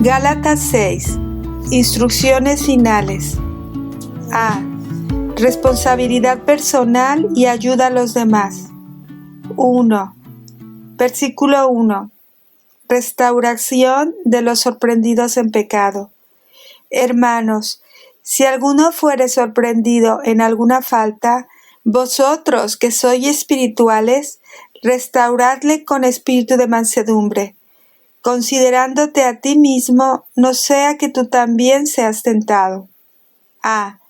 Gálatas 6. Instrucciones finales. A. Responsabilidad personal y ayuda a los demás. 1. Versículo 1. Restauración de los sorprendidos en pecado. Hermanos, si alguno fuere sorprendido en alguna falta, vosotros que sois espirituales, restauradle con espíritu de mansedumbre, considerándote a ti mismo, no sea que tú también seas tentado. A.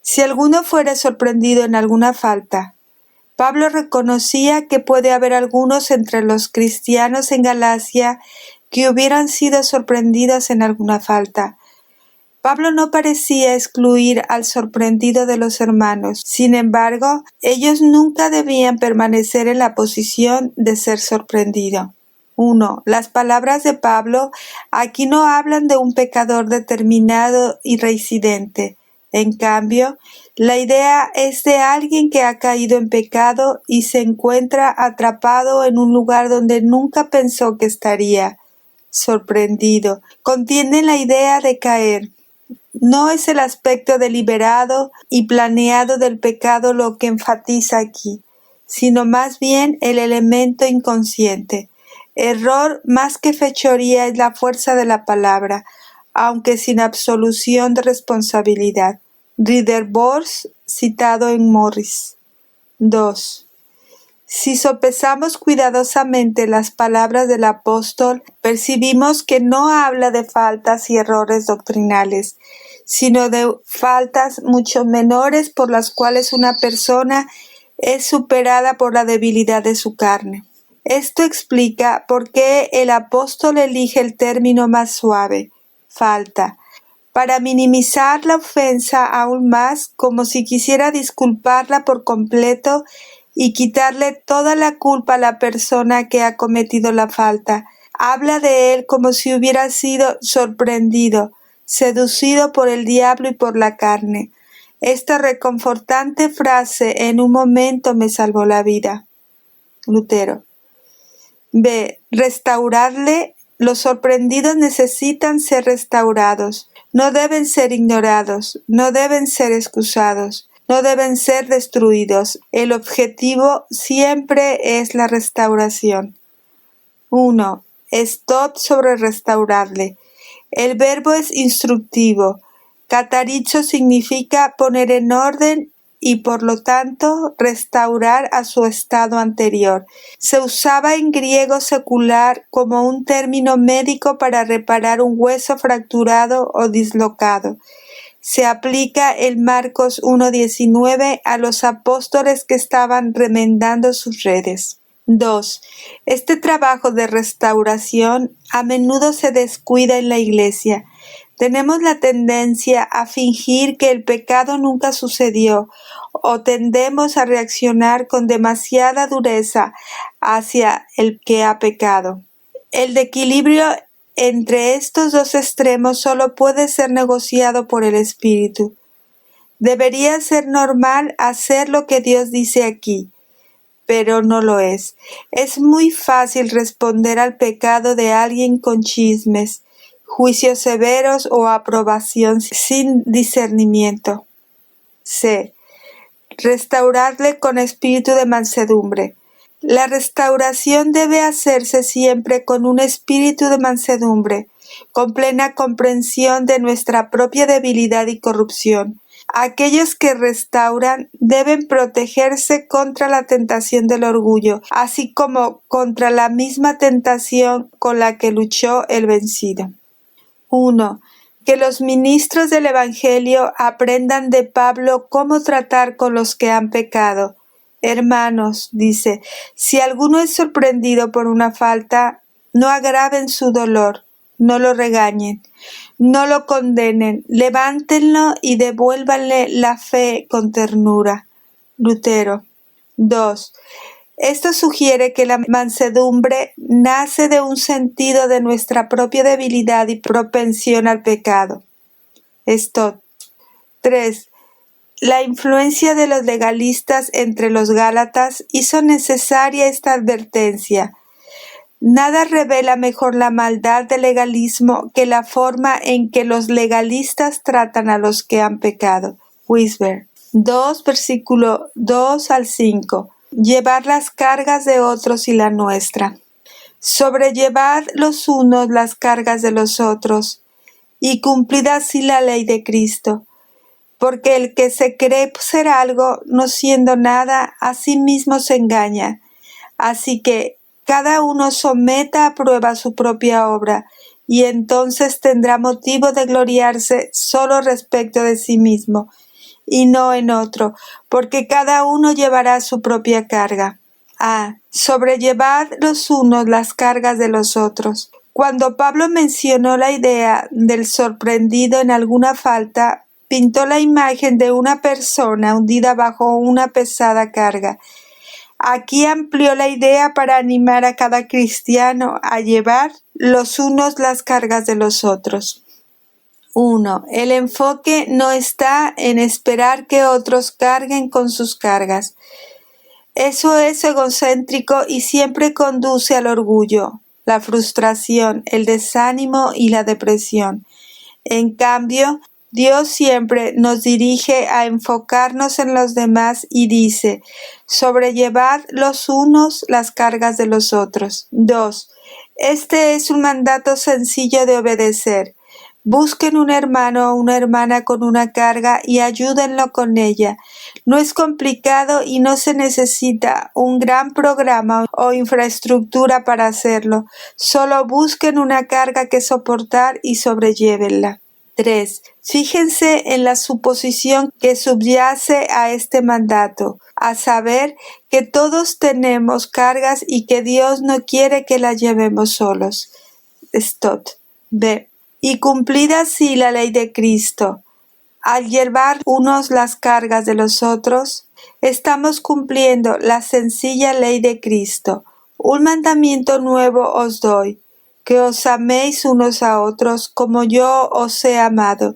Si alguno fuere sorprendido en alguna falta. Pablo reconocía que puede haber algunos entre los cristianos en Galacia que hubieran sido sorprendidos en alguna falta. Pablo no parecía excluir al sorprendido de los hermanos. Sin embargo, ellos nunca debían permanecer en la posición de ser sorprendido. 1. Las palabras de Pablo aquí no hablan de un pecador determinado y reincidente. En cambio, la idea es de alguien que ha caído en pecado y se encuentra atrapado en un lugar donde nunca pensó que estaría. Sorprendido. Contiene la idea de caer. No es el aspecto deliberado y planeado del pecado lo que enfatiza aquí, sino más bien el elemento inconsciente. Error más que fechoría es la fuerza de la palabra, aunque sin absolución de responsabilidad. Ridderborst, citado en Morris. 2. Si sopesamos cuidadosamente las palabras del apóstol, percibimos que no habla de faltas y errores doctrinales, sino de faltas mucho menores por las cuales una persona es superada por la debilidad de su carne. Esto explica por qué el apóstol elige el término más suave, falta, para minimizar la ofensa aún más, como si quisiera disculparla por completo y quitarle toda la culpa a la persona que ha cometido la falta. Habla de él como si hubiera sido sorprendido, seducido por el diablo y por la carne. Esta reconfortante frase en un momento me salvó la vida. Lutero. B. Restaurarle. Los sorprendidos necesitan ser restaurados. No deben ser ignorados, no deben ser excusados, no deben ser destruidos. El objetivo siempre es la restauración. 1. Stop sobre restaurarle. El verbo es instructivo. Catarizo significa poner en orden y por lo tanto restaurar a su estado anterior. Se usaba en griego secular como un término médico para reparar un hueso fracturado o dislocado. Se aplica en Marcos 1:19 a los apóstoles que estaban remendando sus redes. 2. Este trabajo de restauración a menudo se descuida en la Iglesia. Tenemos la tendencia a fingir que el pecado nunca sucedió o tendemos a reaccionar con demasiada dureza hacia el que ha pecado. El equilibrio entre estos dos extremos solo puede ser negociado por el Espíritu. Debería ser normal hacer lo que Dios dice aquí, pero no lo es. Es muy fácil responder al pecado de alguien con chismes, juicios severos o aprobación sin discernimiento. C. Restaurarle con espíritu de mansedumbre. La restauración debe hacerse siempre con un espíritu de mansedumbre, con plena comprensión de nuestra propia debilidad y corrupción. Aquellos que restauran deben protegerse contra la tentación del orgullo, así como contra la misma tentación con la que luchó el vencido. 1. Que los ministros del Evangelio aprendan de Pablo cómo tratar con los que han pecado. Hermanos, dice, si alguno es sorprendido por una falta, no agraven su dolor, no lo regañen, no lo condenen, levántenlo y devuélvanle la fe con ternura. Lutero. 2. Esto sugiere que la mansedumbre nace de un sentido de nuestra propia debilidad y propensión al pecado. Stott. 3. La influencia de los legalistas entre los gálatas hizo necesaria esta advertencia. Nada revela mejor la maldad del legalismo que la forma en que los legalistas tratan a los que han pecado. Wisber 2, versículo 2 al 5. Llevar las cargas de otros y la nuestra. Sobrellevad los unos las cargas de los otros, y cumplid así la ley de Cristo. Porque el que se cree ser algo, no siendo nada, a sí mismo se engaña. Así que cada uno someta a prueba su propia obra, y entonces tendrá motivo de gloriarse solo respecto de sí mismo, y no en otro, porque cada uno llevará su propia carga. Sobrellevad los unos las cargas de los otros. Cuando Pablo mencionó la idea del sorprendido en alguna falta, pintó la imagen de una persona hundida bajo una pesada carga. Aquí amplió la idea para animar a cada cristiano a llevar los unos las cargas de los otros. 1. El enfoque no está en esperar que otros carguen con sus cargas. Eso es egocéntrico y siempre conduce al orgullo, la frustración, el desánimo y la depresión. En cambio, Dios siempre nos dirige a enfocarnos en los demás y dice, sobrellevad los unos las cargas de los otros. 2. Este es un mandato sencillo de obedecer. Busquen un hermano o una hermana con una carga y ayúdenlo con ella. No es complicado y no se necesita un gran programa o infraestructura para hacerlo. Solo busquen una carga que soportar y sobrellévenla. 3. Fíjense en la suposición que subyace a este mandato, a saber que todos tenemos cargas y que Dios no quiere que las llevemos solos. Stott. B. Y cumplid así la ley de Cristo. Al llevar unos las cargas de los otros, estamos cumpliendo la sencilla ley de Cristo. Un mandamiento nuevo os doy, que os améis unos a otros como yo os he amado,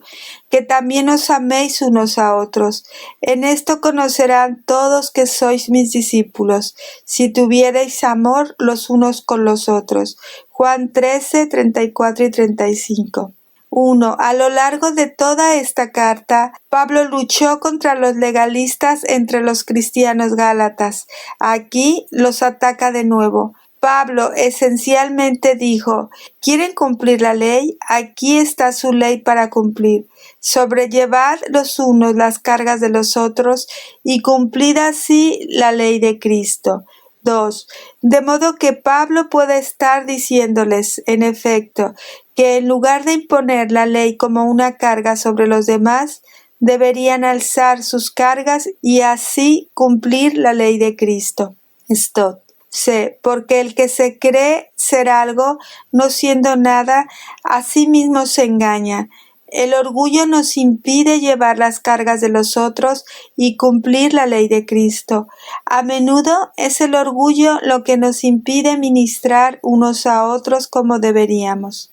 que también os améis unos a otros. En esto conocerán todos que sois mis discípulos, si tuviereis amor los unos con los otros. Juan 13, 34 y 35. 1. A lo largo de toda esta carta, Pablo luchó contra los legalistas entre los cristianos gálatas. Aquí los ataca de nuevo. Pablo esencialmente dijo, ¿quieren cumplir la ley? Aquí está su ley para cumplir. Sobrellevad los unos las cargas de los otros y cumplid así la ley de Cristo. 2. De modo que Pablo puede estar diciéndoles, en efecto, que en lugar de imponer la ley como una carga sobre los demás, deberían alzar sus cargas y así cumplir la ley de Cristo. Stott. C. Porque el que se cree ser algo, no siendo nada, a sí mismo se engaña. El orgullo nos impide llevar las cargas de los otros y cumplir la ley de Cristo. A menudo es el orgullo lo que nos impide ministrar unos a otros como deberíamos.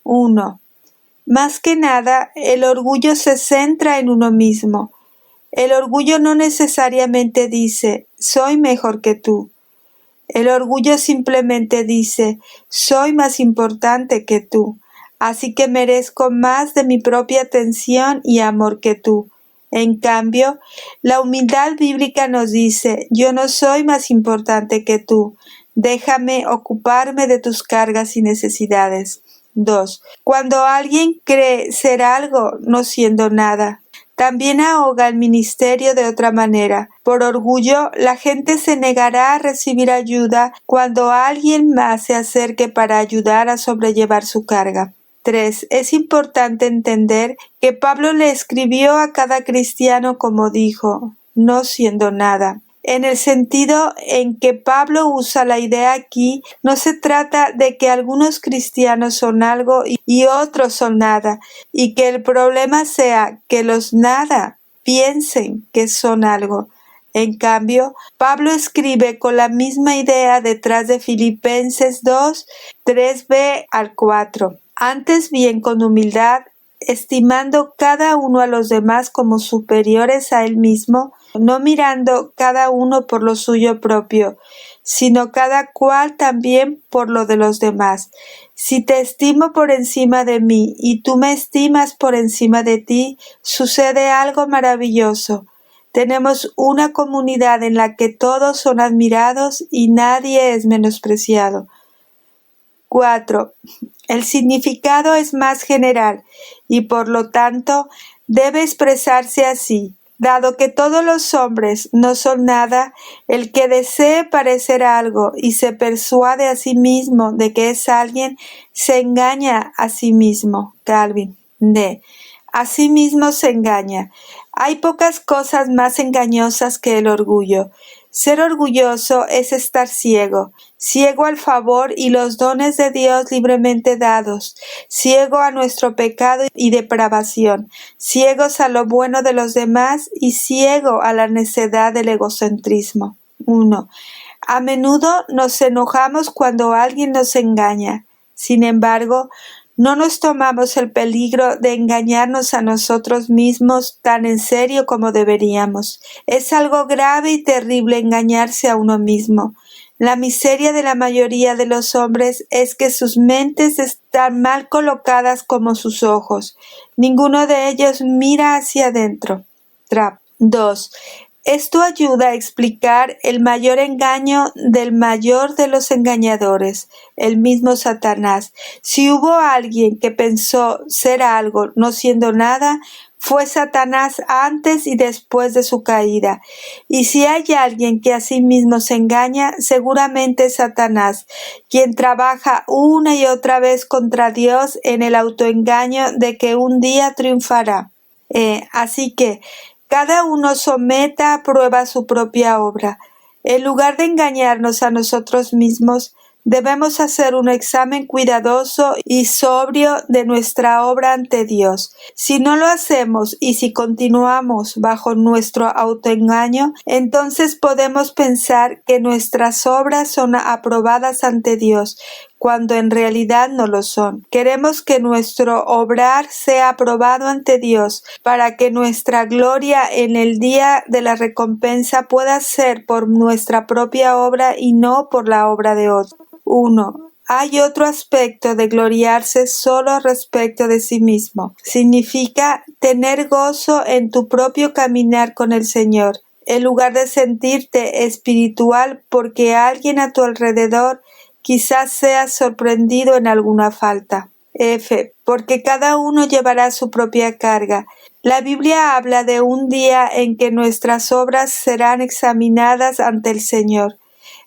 1. Más que nada, el orgullo se centra en uno mismo. El orgullo no necesariamente dice, soy mejor que tú. El orgullo simplemente dice, soy más importante que tú, así que merezco más de mi propia atención y amor que tú. En cambio, la humildad bíblica nos dice, yo no soy más importante que tú, déjame ocuparme de tus cargas y necesidades. 2. Cuando alguien cree ser algo, no siendo nada, también ahoga el ministerio de otra manera. Por orgullo, la gente se negará a recibir ayuda cuando alguien más se acerque para ayudar a sobrellevar su carga. 3. Es importante entender que Pablo le escribió a cada cristiano como dijo, no siendo nada. En el sentido en que Pablo usa la idea aquí, no se trata de que algunos cristianos son algo y otros son nada, y que el problema sea que los nada piensen que son algo. En cambio, Pablo escribe con la misma idea detrás de Filipenses 2, 3b al 4. Antes bien, con humildad, estimando cada uno a los demás como superiores a él mismo, no mirando cada uno por lo suyo propio, sino cada cual también por lo de los demás. Si te estimo por encima de mí y tú me estimas por encima de ti, sucede algo maravilloso. Tenemos una comunidad en la que todos son admirados y nadie es menospreciado. 4. El significado es más general y por lo tanto debe expresarse así. Dado que todos los hombres no son nada, el que desee parecer algo y se persuade a sí mismo de que es alguien, se engaña a sí mismo. Calvin. D. A sí mismo se engaña. Hay pocas cosas más engañosas que el orgullo. Ser orgulloso es estar ciego al favor y los dones de Dios libremente dados, ciego a nuestro pecado y depravación, ciegos a lo bueno de los demás y ciego a la necedad del egocentrismo. 1. A menudo nos enojamos cuando alguien nos engaña. Sin embargo, no nos tomamos el peligro de engañarnos a nosotros mismos tan en serio como deberíamos. Es algo grave y terrible engañarse a uno mismo. La miseria de la mayoría de los hombres es que sus mentes están mal colocadas como sus ojos. Ninguno de ellos mira hacia adentro. Trapp. 2. Esto ayuda a explicar el mayor engaño del mayor de los engañadores, el mismo Satanás. Si hubo alguien que pensó ser algo no siendo nada, fue Satanás antes y después de su caída. Y si hay alguien que a sí mismo se engaña, seguramente es Satanás, quien trabaja una y otra vez contra Dios en el autoengaño de que un día triunfará. Así que cada uno someta a prueba su propia obra. En lugar de engañarnos a nosotros mismos, debemos hacer un examen cuidadoso y sobrio de nuestra obra ante Dios. Si no lo hacemos y si continuamos bajo nuestro autoengaño, entonces podemos pensar que nuestras obras son aprobadas ante Dios, cuando en realidad no lo son. Queremos que nuestro obrar sea aprobado ante Dios, para que nuestra gloria en el día de la recompensa pueda ser por nuestra propia obra y no por la obra de otro. 1. Hay otro aspecto de gloriarse solo respecto de sí mismo. Significa tener gozo en tu propio caminar con el Señor, en lugar de sentirte espiritual porque alguien a tu alrededor quizás seas sorprendido en alguna falta. F. Porque cada uno llevará su propia carga. La Biblia habla de un día en que nuestras obras serán examinadas ante el Señor.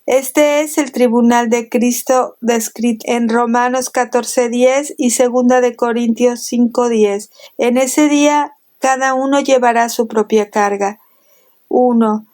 Este es el tribunal de Cristo descrito en Romanos 14:10 y 2 de Corintios 5:10. En ese día cada uno llevará su propia carga. 1.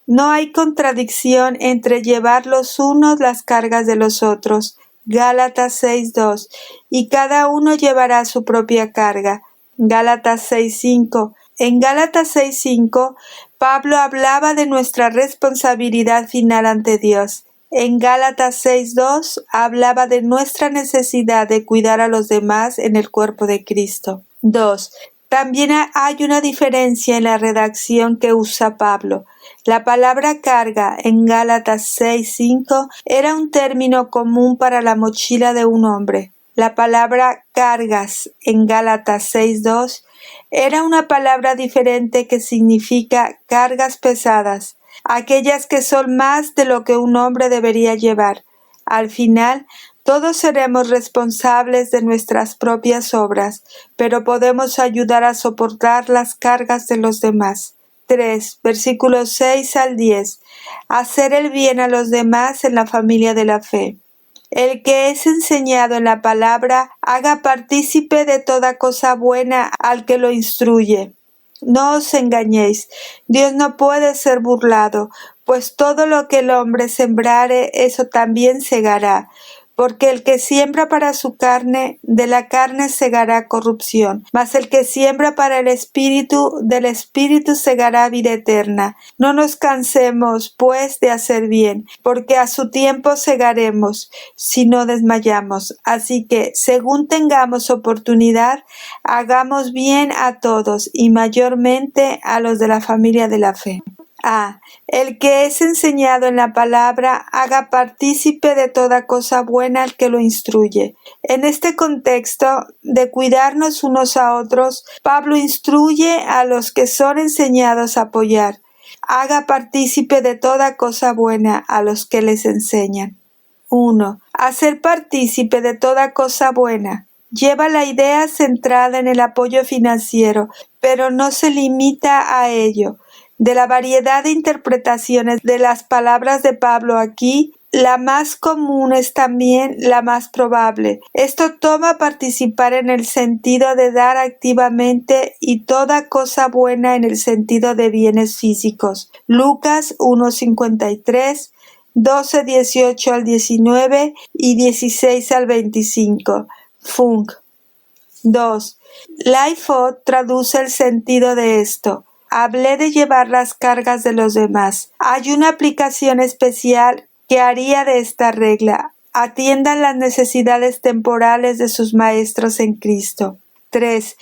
No hay contradicción entre llevar los unos las cargas de los otros. Gálatas 6:2. Y cada uno llevará su propia carga. Gálatas 6:5. En Gálatas 6:5, Pablo hablaba de nuestra responsabilidad final ante Dios. En Gálatas 6:2 hablaba de nuestra necesidad de cuidar a los demás en el cuerpo de Cristo. 2. También hay una diferencia en la redacción que usa Pablo. La palabra carga en Gálatas 6:5 era un término común para la mochila de un hombre. La palabra cargas en Gálatas 6:2 era una palabra diferente que significa cargas pesadas, aquellas que son más de lo que un hombre debería llevar. Al final, todos seremos responsables de nuestras propias obras, pero podemos ayudar a soportar las cargas de los demás. 3, versículos 6 al 10. Hacer el bien a los demás en la familia de la fe. El que es enseñado en la palabra, haga partícipe de toda cosa buena al que lo instruye. No os engañéis, Dios no puede ser burlado, pues todo lo que el hombre sembrare, eso también segará. porque el que siembra para su carne, de la carne segará corrupción, mas el que siembra para el Espíritu, del Espíritu segará vida eterna. No nos cansemos, pues, de hacer bien, porque a su tiempo segaremos, si no desmayamos. Así que, según tengamos oportunidad, hagamos bien a todos, y mayormente a los de la familia de la fe. A. El que es enseñado en la palabra, haga partícipe de toda cosa buena al que lo instruye. En este contexto de cuidarnos unos a otros, Pablo instruye a los que son enseñados a apoyar. Haga partícipe de toda cosa buena a los que les enseñan. 1. Hacer partícipe de toda cosa buena. Lleva la idea centrada en el apoyo financiero, pero no se limita a ello. De la variedad de interpretaciones de las palabras de Pablo aquí, la más común es también la más probable. Esto toma participar en el sentido de dar activamente y toda cosa buena en el sentido de bienes físicos. Lucas 1:53, 12:18 al 19 y 16 al 25. Funk. 2. Lifeot traduce el sentido de esto. Hablé de llevar las cargas de los demás. Hay una aplicación especial que haría de esta regla. Atiendan las necesidades temporales de sus maestros en Cristo. 3.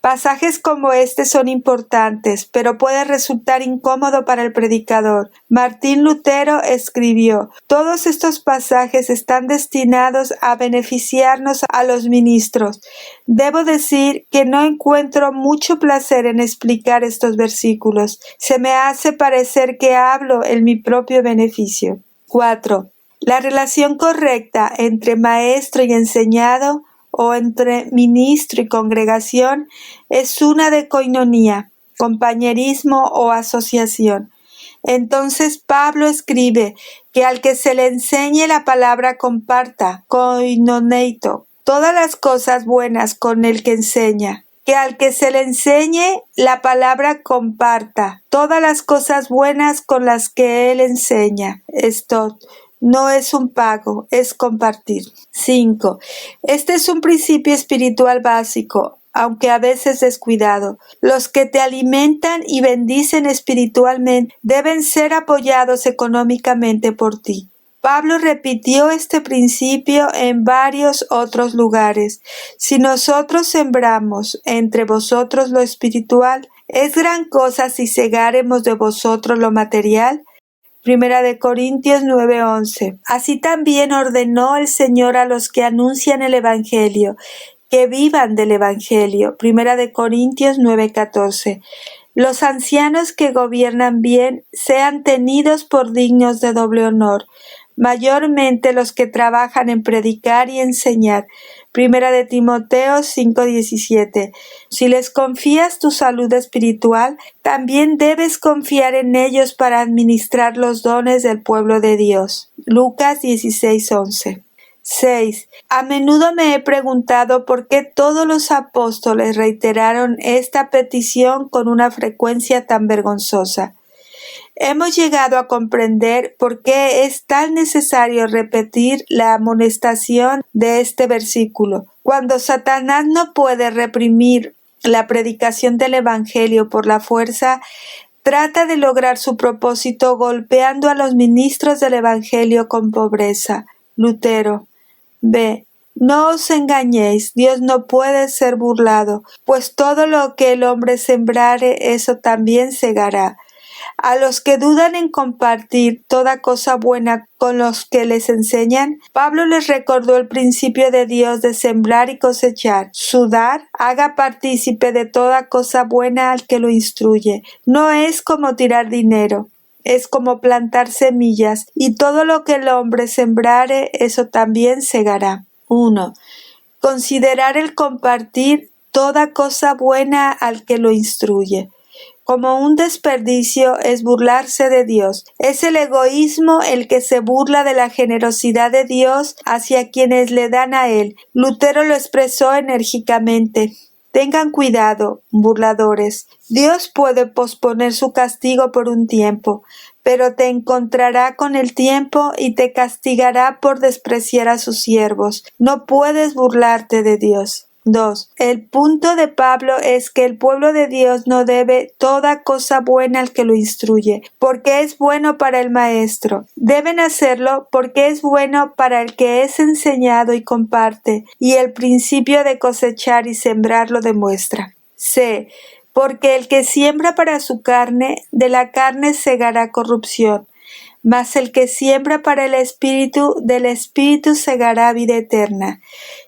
Pasajes como este son importantes, pero puede resultar incómodo para el predicador. Martín Lutero escribió: todos estos pasajes están destinados a beneficiarnos a los ministros. Debo decir que no encuentro mucho placer en explicar estos versículos. Se me hace parecer que hablo en mi propio beneficio. 4. La relación correcta entre maestro y enseñado, o entre ministro y congregación, es una de coinonía, compañerismo o asociación. Entonces Pablo escribe que al que se le enseñe la palabra comparta, koinoneito, todas las cosas buenas con el que enseña. Que al que se le enseñe la palabra comparta todas las cosas buenas con las que él enseña. Esto no es un pago, es compartir. 5. Este es un principio espiritual básico, aunque a veces descuidado. Los que te alimentan y bendicen espiritualmente deben ser apoyados económicamente por ti. Pablo repitió este principio en varios otros lugares. Si nosotros sembramos entre vosotros lo espiritual, ¿es gran cosa si segáremos de vosotros lo material? Primera de Corintios 9:11. Así también ordenó el Señor a los que anuncian el Evangelio, que vivan del Evangelio. Primera de Corintios 9:14. Los ancianos que gobiernan bien sean tenidos por dignos de doble honor, mayormente los que trabajan en predicar y enseñar. Primera de Timoteo 5:17. Si les confías tu salud espiritual, también debes confiar en ellos para administrar los dones del pueblo de Dios. Lucas 16:11. 6. A menudo me he preguntado por qué todos los apóstoles reiteraron esta petición con una frecuencia tan vergonzosa. Hemos llegado a comprender por qué es tan necesario repetir la amonestación de este versículo. Cuando Satanás no puede reprimir la predicación del Evangelio por la fuerza, trata de lograr su propósito golpeando a los ministros del Evangelio con pobreza. Lutero. B. No os engañéis, Dios no puede ser burlado, pues todo lo que el hombre sembrare, eso también segará. A los que dudan en compartir toda cosa buena con los que les enseñan, Pablo les recordó el principio de Dios de sembrar y cosechar. Su dar haga partícipe de toda cosa buena al que lo instruye. No es como tirar dinero, es como plantar semillas, y todo lo que el hombre sembrare, eso también segará. 1. Considerar el compartir toda cosa buena al que lo instruye. Como un desperdicio es burlarse de Dios. Es el egoísmo el que se burla de la generosidad de Dios hacia quienes le dan a Él. Lutero lo expresó enérgicamente. Tengan cuidado, burladores. Dios puede posponer su castigo por un tiempo, pero te encontrará con el tiempo y te castigará por despreciar a sus siervos. No puedes burlarte de Dios. 2. El punto de Pablo es que el pueblo de Dios no debe toda cosa buena al que lo instruye, porque es bueno para el maestro. Deben hacerlo porque es bueno para el que es enseñado y comparte, y el principio de cosechar y sembrar lo demuestra. C. Porque el que siembra para su carne, de la carne segará corrupción, mas el que siembra para el Espíritu, del Espíritu segará vida eterna.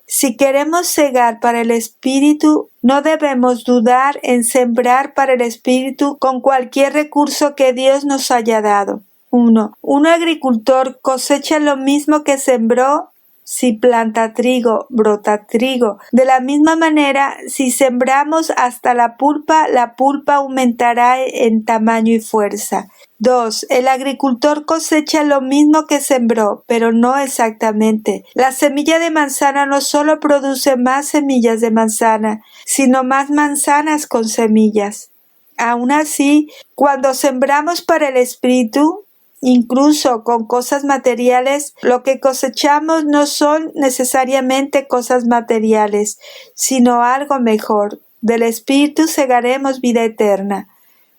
Si queremos segar para el Espíritu, no debemos dudar en sembrar para el Espíritu con cualquier recurso que Dios nos haya dado. 1. Un agricultor cosecha lo mismo que sembró. Si planta trigo, brota trigo. De la misma manera, si sembramos hasta la pulpa aumentará en tamaño y fuerza. 2. El agricultor cosecha lo mismo que sembró, pero no exactamente. La semilla de manzana no solo produce más semillas de manzana, sino más manzanas con semillas. Aún así, cuando sembramos para el Espíritu, incluso con cosas materiales, lo que cosechamos no son necesariamente cosas materiales, sino algo mejor. Del Espíritu segaremos vida eterna.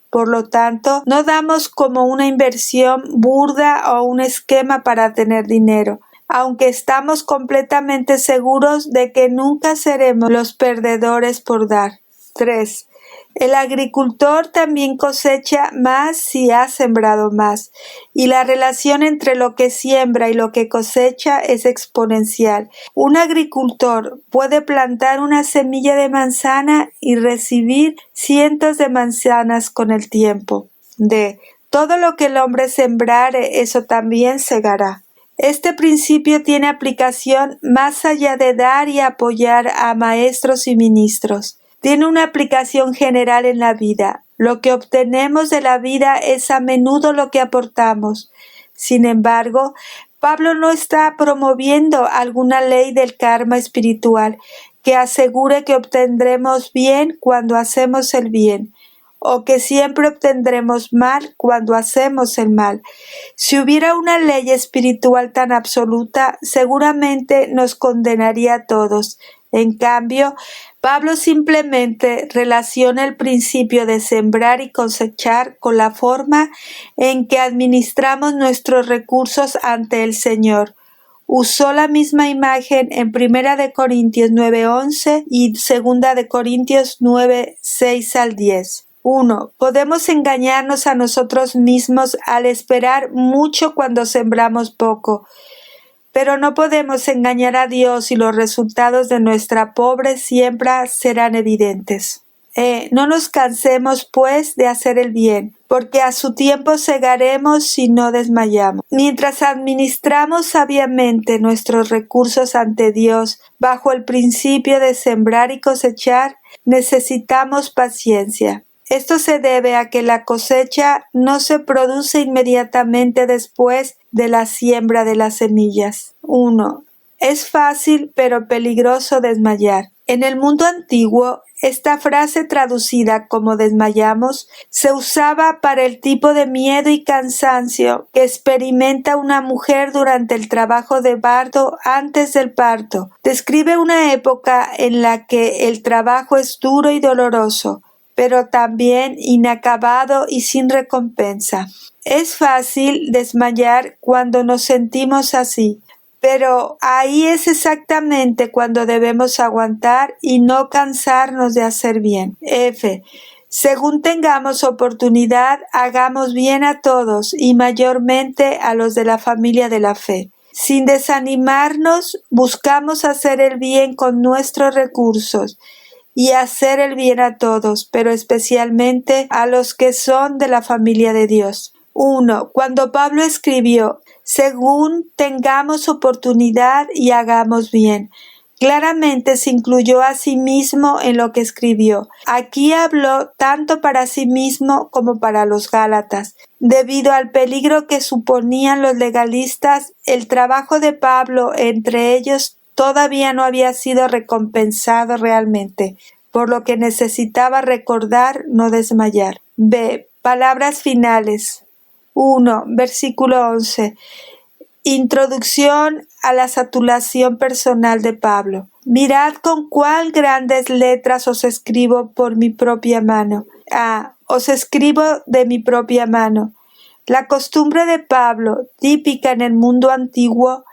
Por lo tanto, no damos como una inversión burda o un esquema para tener dinero, aunque estamos completamente seguros de que nunca seremos los perdedores por dar. 3. El agricultor también cosecha más si ha sembrado más, y la relación entre lo que siembra y lo que cosecha es exponencial. Un agricultor puede plantar una semilla de manzana y recibir cientos de manzanas con el tiempo. D. Todo lo que el hombre sembrare, eso también segará. Este principio tiene aplicación más allá de dar y apoyar a maestros y ministros. Tiene una aplicación general en la vida. Lo que obtenemos de la vida es a menudo lo que aportamos. Sin embargo, Pablo no está promoviendo alguna ley del karma espiritual que asegure que obtendremos bien cuando hacemos el bien, o que siempre obtendremos mal cuando hacemos el mal. Si hubiera una ley espiritual tan absoluta, seguramente nos condenaría a todos. En cambio, Pablo simplemente relaciona el principio de sembrar y cosechar con la forma en que administramos nuestros recursos ante el Señor. Usó la misma imagen en 1 de Corintios 9:11 y 2 de Corintios 9:6 al 10. 1. Podemos engañarnos a nosotros mismos al esperar mucho cuando sembramos poco. Pero no podemos engañar a Dios y los resultados de nuestra pobre siembra serán evidentes. No nos cansemos, pues, de hacer el bien, porque a su tiempo segaremos si no desmayamos. Mientras administramos sabiamente nuestros recursos ante Dios bajo el principio de sembrar y cosechar, necesitamos paciencia. Esto se debe a que la cosecha no se produce inmediatamente después de la siembra de las semillas. 1. Es fácil pero peligroso desmayar. En el mundo antiguo, esta frase traducida como desmayamos se usaba para el tipo de miedo y cansancio que experimenta una mujer durante el trabajo de parto antes del parto. Describe una época en la que el trabajo es duro y doloroso, pero también inacabado y sin recompensa. Es fácil desmayar cuando nos sentimos así, pero ahí es exactamente cuando debemos aguantar y no cansarnos de hacer bien. F. Según tengamos oportunidad, hagamos bien a todos y mayormente a los de la familia de la fe. Sin desanimarnos, buscamos hacer el bien con nuestros recursos y hacer el bien a todos, pero especialmente a los que son de la familia de Dios. 1. Cuando Pablo escribió, según tengamos oportunidad y hagamos bien, claramente se incluyó a sí mismo en lo que escribió. Aquí habló tanto para sí mismo como para los Gálatas. Debido al peligro que suponían los legalistas, el trabajo de Pablo entre ellos todavía no había sido recompensado realmente. por lo que necesitaba recordar no desmayar. B. Palabras finales. 1. Versículo 11. Introducción a la saturación personal de Pablo. Mirad con cuál grandes letras os escribo por mi propia mano. Os escribo de mi propia mano. La costumbre de Pablo, típica en el mundo antiguo,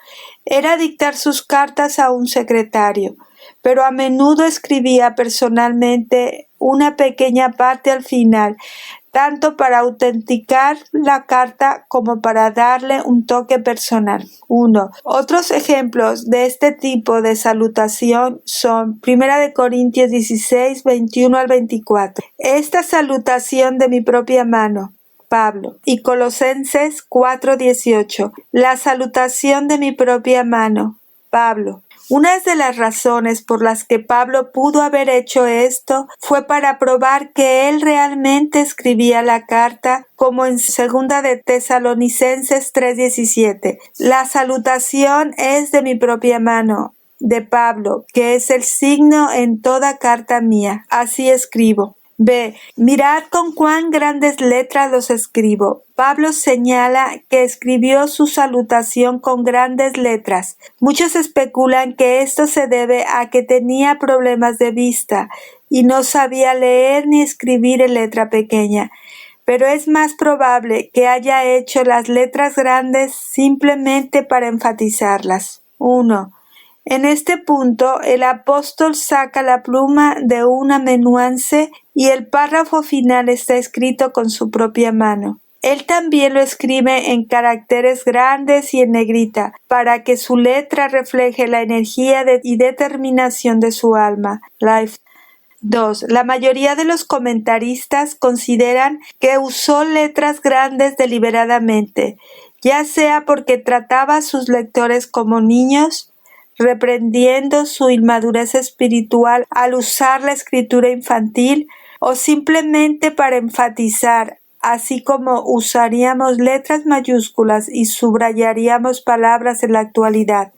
era dictar sus cartas a un secretario, pero a menudo escribía personalmente una pequeña parte al final, tanto para autenticar la carta como para darle un toque personal. 1. Otros ejemplos de este tipo de salutación son 1 Corintios 16, 21 al 24. Esta salutación de mi propia mano, Pablo, y Colosenses 4:18. La salutación de mi propia mano, Pablo. Una de las razones por las que Pablo pudo haber hecho esto fue para probar que él realmente escribía la carta, como en 2 de Tesalonicenses 3:17. La salutación es de mi propia mano, de Pablo, que es el signo en toda carta mía. Así escribo. B. Mirad con cuán grandes letras los escribo. Pablo señala que escribió su salutación con grandes letras. Muchos especulan que esto se debe a que tenía problemas de vista y no sabía leer ni escribir en letra pequeña. Pero es más probable que haya hecho las letras grandes simplemente para enfatizarlas. 1. En este punto, el apóstol saca la pluma de un amanuense y el párrafo final está escrito con su propia mano. Él también lo escribe en caracteres grandes y en negrita, para que su letra refleje la energía y determinación de su alma. 2. La mayoría de los comentaristas consideran que usó letras grandes deliberadamente, ya sea porque trataba a sus lectores como niños, reprendiendo su inmadurez espiritual al usar la escritura infantil, o simplemente para enfatizar, así como usaríamos letras mayúsculas y subrayaríamos palabras en la actualidad.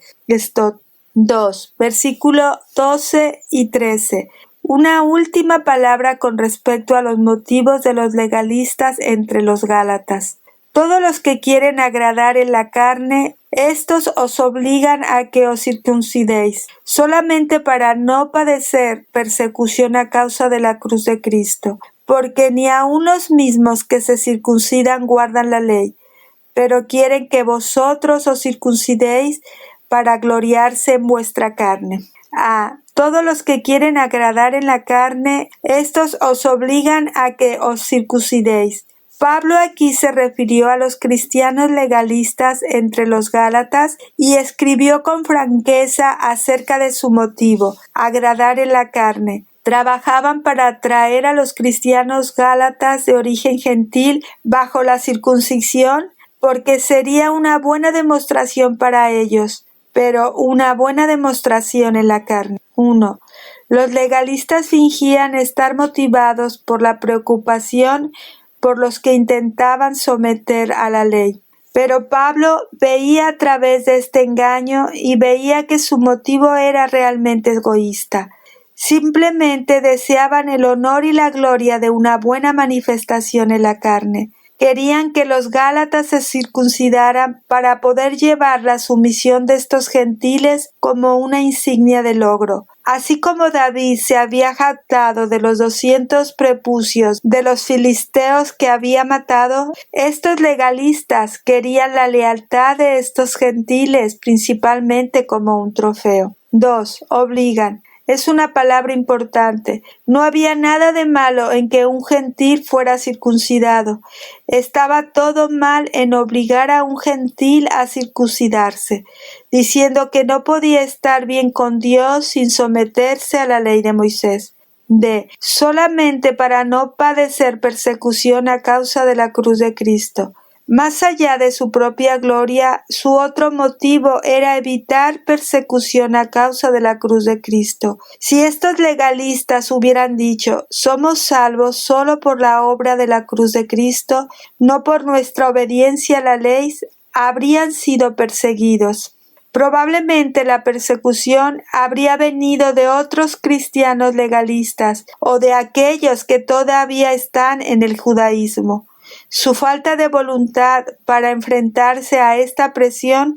2. Versículo 12 y 13. Una última palabra con respecto a los motivos de los legalistas entre los Gálatas. Todos los que quieren agradar en la carne, estos os obligan a que os circuncidéis, solamente para no padecer persecución a causa de la cruz de Cristo, porque ni aun los mismos que se circuncidan guardan la ley, pero quieren que vosotros os circuncidéis para gloriarse en vuestra carne. Todos los que quieren agradar en la carne, estos os obligan a que os circuncidéis. Pablo aquí se refirió a los cristianos legalistas entre los Gálatas y escribió con franqueza acerca de su motivo, agradar en la carne. Trabajaban para atraer a los cristianos gálatas de origen gentil bajo la circuncisión, porque sería una buena demostración para ellos, pero una buena demostración en la carne. 1. Los legalistas fingían estar motivados por la preocupación por los que intentaban someter a la ley. Pero Pablo veía a través de este engaño y veía que su motivo era realmente egoísta. Simplemente deseaban el honor y la gloria de una buena manifestación en la carne. Querían que los gálatas se circuncidaran para poder llevar la sumisión de estos gentiles como una insignia de logro. Así como David se había jactado de los 200 prepucios de los filisteos que había matado, estos legalistas querían la lealtad de estos gentiles principalmente como un trofeo. 2. Obligan. Es una palabra importante. No había nada de malo en que un gentil fuera circuncidado. Estaba todo mal en obligar a un gentil a circuncidarse, diciendo que no podía estar bien con Dios sin someterse a la ley de Moisés. Solamente para no padecer persecución a causa de la cruz de Cristo. Más allá de su propia gloria, su otro motivo era evitar persecución a causa de la cruz de Cristo. Si estos legalistas hubieran dicho, somos salvos solo por la obra de la cruz de Cristo, no por nuestra obediencia a la ley, habrían sido perseguidos. Probablemente la persecución habría venido de otros cristianos legalistas o de aquellos que todavía están en el judaísmo. Su falta de voluntad para enfrentarse a esta presión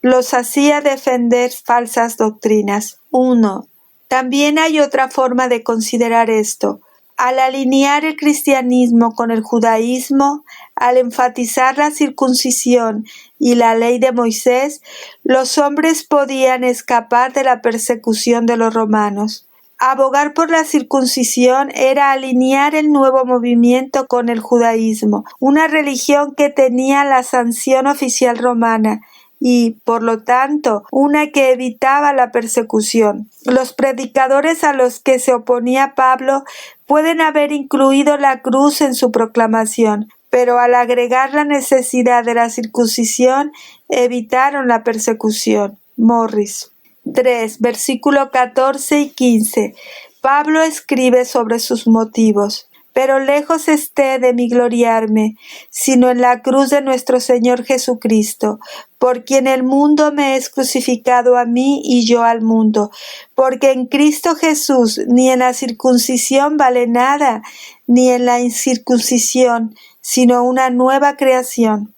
los hacía defender falsas doctrinas. 1. También hay otra forma de considerar esto. Al alinear el cristianismo con el judaísmo, al enfatizar la circuncisión y la ley de Moisés, los hombres podían escapar de la persecución de los romanos. Abogar por la circuncisión era alinear el nuevo movimiento con el judaísmo, una religión que tenía la sanción oficial romana y, por lo tanto, una que evitaba la persecución. Los predicadores a los que se oponía Pablo pueden haber incluido la cruz en su proclamación, pero al agregar la necesidad de la circuncisión, evitaron la persecución. Morris. 3. Versículo 14 y 15. Pablo escribe sobre sus motivos. Pero lejos esté de mí gloriarme, sino en la cruz de nuestro Señor Jesucristo, por quien el mundo me es crucificado a mí y yo al mundo, porque en Cristo Jesús ni en la circuncisión vale nada, ni en la incircuncisión, sino una nueva creación.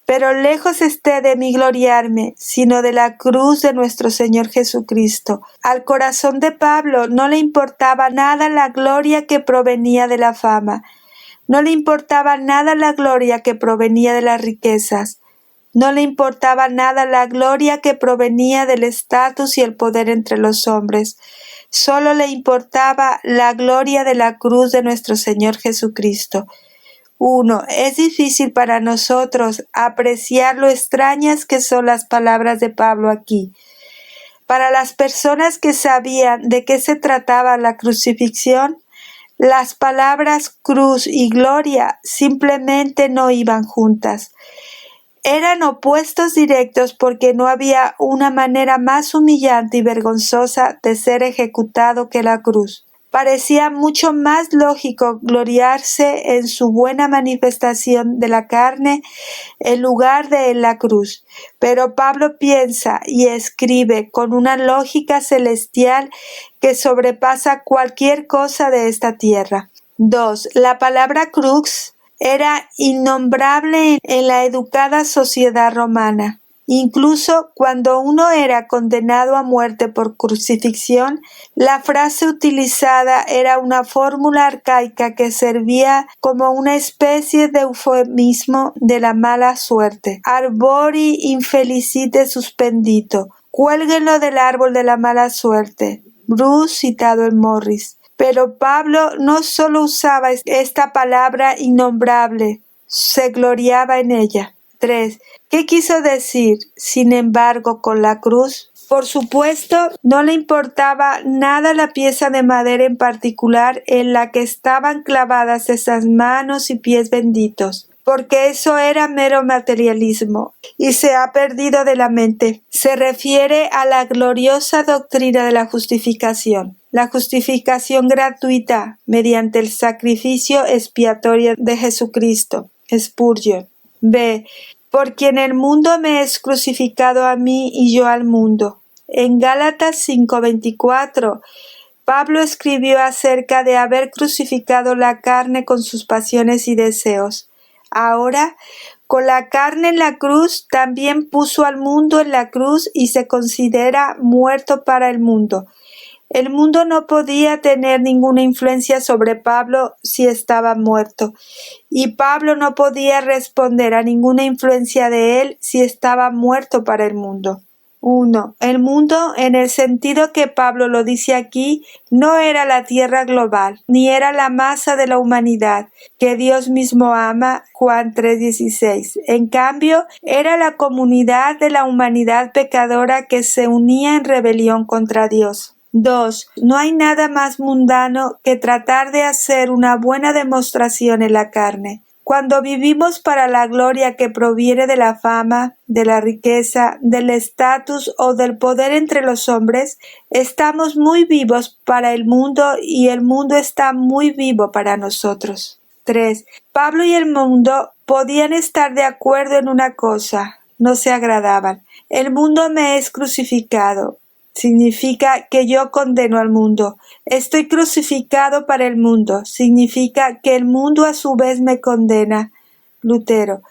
Pero lejos esté de mí gloriarme, sino de la cruz de nuestro Señor Jesucristo. Al corazón de Pablo no le importaba nada la gloria que provenía de la fama, no le importaba nada la gloria que provenía de las riquezas, no le importaba nada la gloria que provenía del estatus y el poder entre los hombres. Solo le importaba la gloria de la cruz de nuestro Señor Jesucristo. 1. Es difícil para nosotros apreciar lo extrañas que son las palabras de Pablo aquí. Para las personas que sabían de qué se trataba la crucifixión, las palabras cruz y gloria simplemente no iban juntas. Eran opuestos directos porque no había una manera más humillante y vergonzosa de ser ejecutado que la cruz. Parecía mucho más lógico gloriarse en su buena manifestación de la carne en lugar de en la cruz. Pero Pablo piensa y escribe con una lógica celestial que sobrepasa cualquier cosa de esta tierra. 2. La palabra crux era innombrable en la educada sociedad romana. Incluso cuando uno era condenado a muerte por crucifixión, la frase utilizada era una fórmula arcaica que servía como una especie de eufemismo de la mala suerte. Arbori infelicite suspendito. Cuélguenlo del árbol de la mala suerte. Bruce citado en Morris. Pero Pablo no solo usaba esta palabra innombrable, se gloriaba en ella. 3. ¿Qué quiso decir, sin embargo, con la cruz? Por supuesto, no le importaba nada la pieza de madera en particular en la que estaban clavadas esas manos y pies benditos, porque eso era mero materialismo y se ha perdido de la mente. Se refiere a la gloriosa doctrina de la justificación gratuita mediante el sacrificio expiatorio de Jesucristo. Spurgeon. B. Por quien el mundo me es crucificado a mí y yo al mundo. En Gálatas 5:24, Pablo escribió acerca de haber crucificado la carne con sus pasiones y deseos. Ahora, con la carne en la cruz, también puso al mundo en la cruz y se considera muerto para el mundo. El mundo no podía tener ninguna influencia sobre Pablo si estaba muerto, y Pablo no podía responder a ninguna influencia de él si estaba muerto para el mundo. 1. El mundo, en el sentido que Pablo lo dice aquí, no era la tierra global, ni era la masa de la humanidad, que Dios mismo ama, Juan 3:16. En cambio, era la comunidad de la humanidad pecadora que se unía en rebelión contra Dios. 2. No hay nada más mundano que tratar de hacer una buena demostración en la carne. Cuando vivimos para la gloria que proviene de la fama, de la riqueza, del estatus o del poder entre los hombres, estamos muy vivos para el mundo y el mundo está muy vivo para nosotros. 3. Pablo y el mundo podían estar de acuerdo en una cosa. no se agradaban. El mundo me es crucificado. Significa que yo condeno al mundo. Estoy crucificado para el mundo. Significa que el mundo a su vez me condena. Lutero.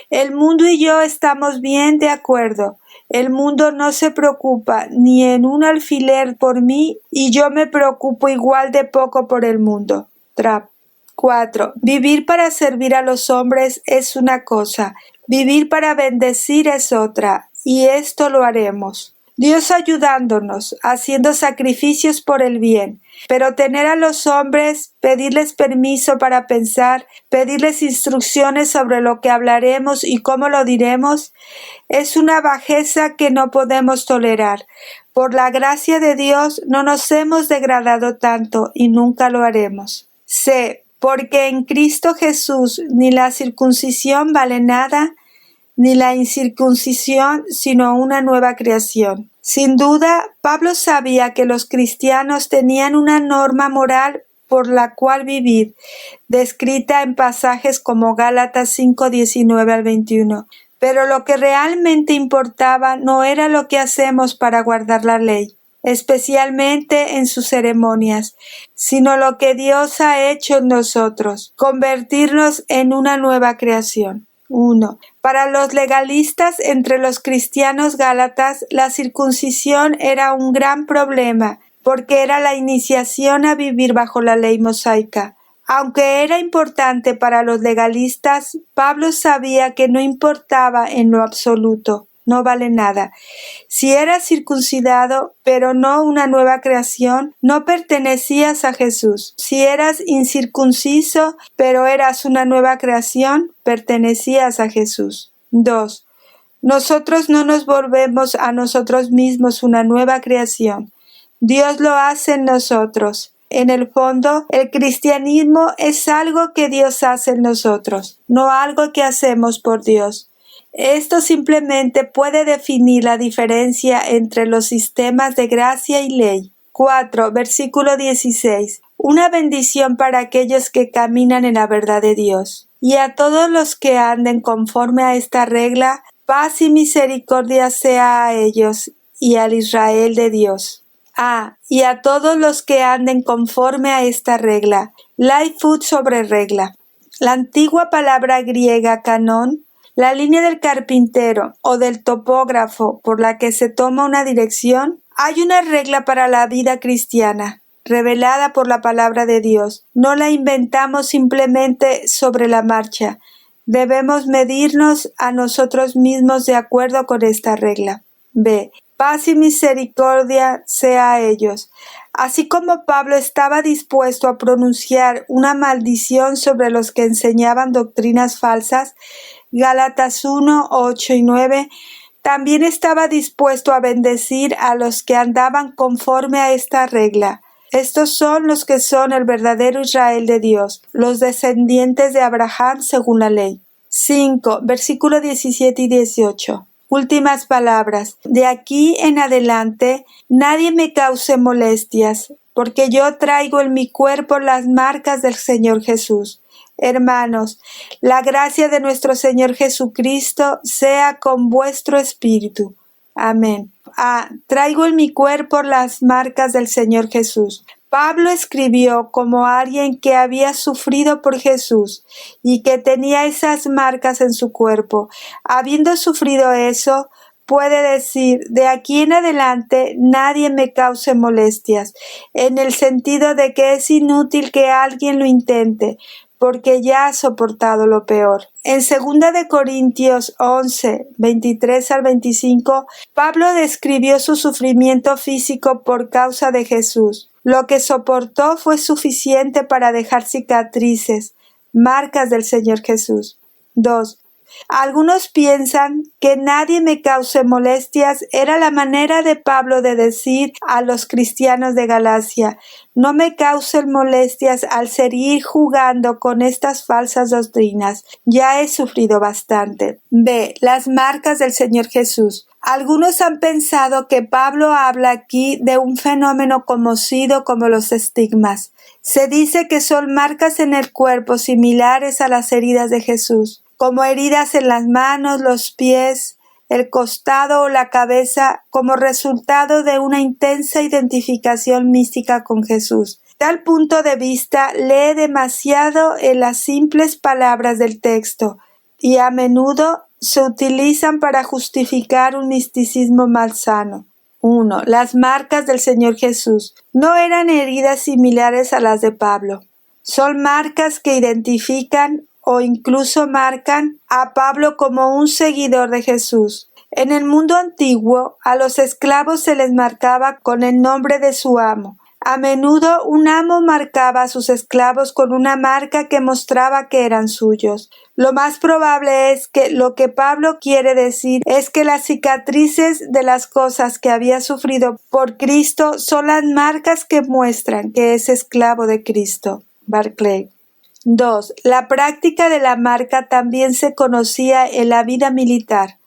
El mundo y yo estamos bien de acuerdo. El mundo no se preocupa ni en un alfiler por mí y yo me preocupo igual de poco por el mundo. Trapp. 4. Vivir para servir a los hombres es una cosa, vivir para bendecir es otra, y esto lo haremos. Dios ayudándonos, haciendo sacrificios por el bien, pero tener a los hombres, pedirles permiso para pensar, pedirles instrucciones sobre lo que hablaremos y cómo lo diremos, es una bajeza que no podemos tolerar. Por la gracia de Dios no nos hemos degradado tanto y nunca lo haremos. C. Porque en Cristo Jesús ni la circuncisión vale nada, ni la incircuncisión, sino una nueva creación. Sin duda, Pablo sabía que los cristianos tenían una norma moral por la cual vivir, descrita en pasajes como Gálatas 5:19 al 21. Pero lo que realmente importaba no era lo que hacemos para guardar la ley, especialmente en sus ceremonias, sino lo que Dios ha hecho en nosotros, convertirnos en una nueva creación. 1. Para los legalistas entre los cristianos gálatas, la circuncisión era un gran problema, porque era la iniciación a vivir bajo la ley mosaica. Aunque era importante para los legalistas, Pablo sabía que no importaba en lo absoluto. No vale nada. Si eras circuncidado, pero no una nueva creación, no pertenecías a Jesús. Si eras incircunciso, pero eras una nueva creación, pertenecías a Jesús. 2. Nosotros no nos volvemos a nosotros mismos una nueva creación. Dios lo hace en nosotros. En el fondo, el cristianismo es algo que Dios hace en nosotros, no algo que hacemos por Dios. Esto simplemente puede definir la diferencia entre los sistemas de gracia y ley. 4. Versículo 16. Una bendición para aquellos que caminan en la verdad de Dios. Y a todos los que anden conforme a esta regla, paz y misericordia sea a ellos y al Israel de Dios. Y a todos los que anden conforme a esta regla. Lightfoot sobre regla. La antigua palabra griega canón, la línea del carpintero o del topógrafo por la que se toma una dirección, hay una regla para la vida cristiana, revelada por la palabra de Dios. No la inventamos simplemente sobre la marcha. Debemos medirnos a nosotros mismos de acuerdo con esta regla. B. Paz y misericordia sea a ellos. Así como Pablo estaba dispuesto a pronunciar una maldición sobre los que enseñaban doctrinas falsas, Gálatas 1, 8 y 9, también estaba dispuesto a bendecir a los que andaban conforme a esta regla. Estos son los que son el verdadero Israel de Dios, los descendientes de Abraham según la ley. 5. Versículo 17 y 18. Últimas palabras. De aquí en adelante, nadie me cause molestias, porque yo traigo en mi cuerpo las marcas del Señor Jesús. Hermanos, la gracia de nuestro Señor Jesucristo sea con vuestro espíritu. Amén. Traigo en mi cuerpo las marcas del Señor Jesús. Pablo escribió como alguien que había sufrido por Jesús y que tenía esas marcas en su cuerpo. Habiendo sufrido eso, puede decir, de aquí en adelante nadie me cause molestias, en el sentido de que es inútil que alguien lo intente, porque ya ha soportado lo peor. En 2 de Corintios 11, 23 al 25, Pablo describió su sufrimiento físico por causa de Jesús. Lo que soportó fue suficiente para dejar cicatrices, marcas del Señor Jesús. 2. Algunos piensan que nadie me cause molestias era la manera de Pablo de decir a los cristianos de Galacia, no me causen molestias al seguir jugando con estas falsas doctrinas, ya he sufrido bastante. B. Las marcas del Señor Jesús. Algunos han pensado que Pablo habla aquí de un fenómeno conocido como los estigmas. Se dice que son marcas en el cuerpo similares a las heridas de Jesús, como heridas en las manos, los pies, el costado o la cabeza como resultado de una intensa identificación mística con Jesús. Tal punto de vista lee demasiado en las simples palabras del texto y a menudo se utilizan para justificar un misticismo malsano. 1. Las marcas del Señor Jesús no eran heridas similares a las de Pablo. Son marcas que identifican o incluso marcan a Pablo como un seguidor de Jesús. En el mundo antiguo, a los esclavos se les marcaba con el nombre de su amo. A menudo un amo marcaba a sus esclavos con una marca que mostraba que eran suyos. Lo más probable es que lo que Pablo quiere decir es que las cicatrices de las cosas que había sufrido por Cristo son las marcas que muestran que es esclavo de Cristo. Barclay. 2. La práctica de la marca también se conocía en la vida militar.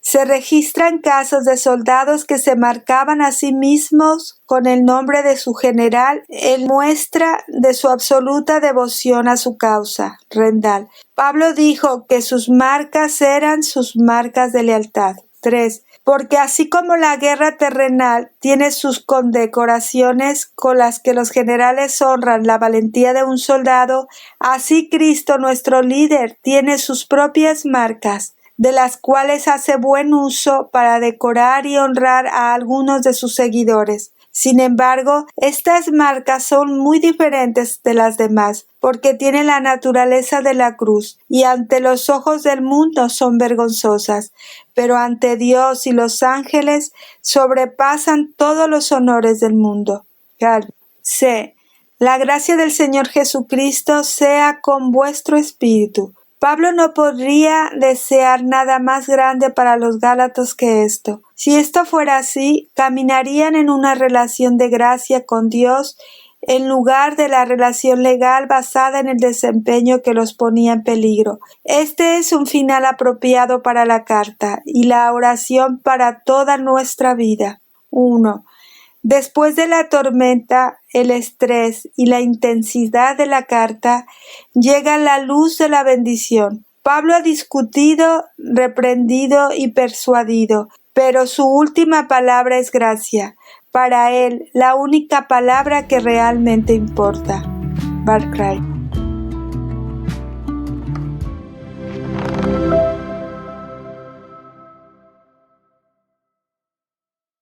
Se registran casos de soldados que se marcaban a sí mismos con el nombre de su general en muestra de su absoluta devoción a su causa. Rendall. Pablo dijo que sus marcas eran sus marcas de lealtad. 3. Porque así como la guerra terrenal tiene sus condecoraciones con las que los generales honran la valentía de un soldado, así Cristo, nuestro líder, tiene sus propias marcas, de las cuales hace buen uso para decorar y honrar a algunos de sus seguidores. Sin embargo, estas marcas son muy diferentes de las demás, porque tienen la naturaleza de la cruz, y ante los ojos del mundo son vergonzosas, pero ante Dios y los ángeles sobrepasan todos los honores del mundo. C. La gracia del Señor Jesucristo sea con vuestro espíritu. Pablo no podría desear nada más grande para los Gálatas que esto. Si esto fuera así, caminarían en una relación de gracia con Dios en lugar de la relación legal basada en el desempeño que los ponía en peligro. Este es un final apropiado para la carta y la oración para toda nuestra vida. 1. Después de la tormenta, el estrés y la intensidad de la carta, llega la luz de la bendición. Pablo ha discutido, reprendido y persuadido, pero su última palabra es gracia. Para él, la única palabra que realmente importa. Barclay.